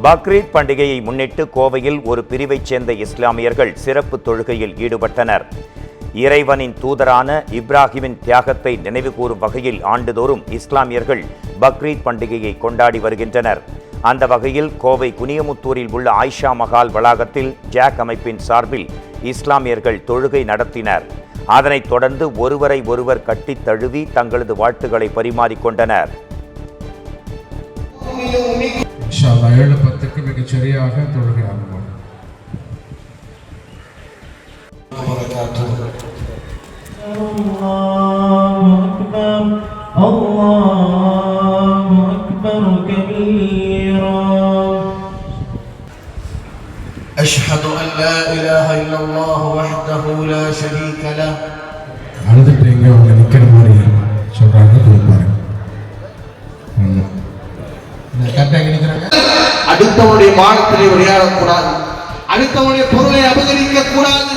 பக்ரீத் பண்டிகையை முன்னிட்டு கோவையில் ஒரு பிரிவைச் சேர்ந்த இஸ்லாமியர்கள் சிறப்பு தொழுகையில் ஈடுபட்டனர். இறைவனின் தூதரான இப்ராஹிமின் தியாகத்தை நினைவுகூரும் வகையில் ஆண்டுதோறும் இஸ்லாமியர்கள் பக்ரீத் பண்டிகையை கொண்டாடி வருகின்றனர். அந்த வகையில் கோவை குனியமுத்தூரில் உள்ள ஆயிஷா மஹால் வளாகத்தில் ஜாக் அமைப்பின் சார்பில் இஸ்லாமியர்கள் தொழுகை நடத்தினர். அதனைத் தொடர்ந்து ஒருவரை ஒருவர் கட்டித் தழுவி தங்களது வாழ்த்துக்களை பரிமாறிக்கொண்டனர். 7:10 மிகச் சரியாக தொழுகை ஆரம்பம். أشهد أن لا إله إلا الله وحده لا شريك له. அழுதுட்டீங்க அவங்க நிக்கிற மாதிரி சொல்றாங்க. அடுத்தவனுடைய மானத்திலே விளையாடக்கூடாது, அடுத்தவனுடைய பொருளை அபகரிக்க கூடாது.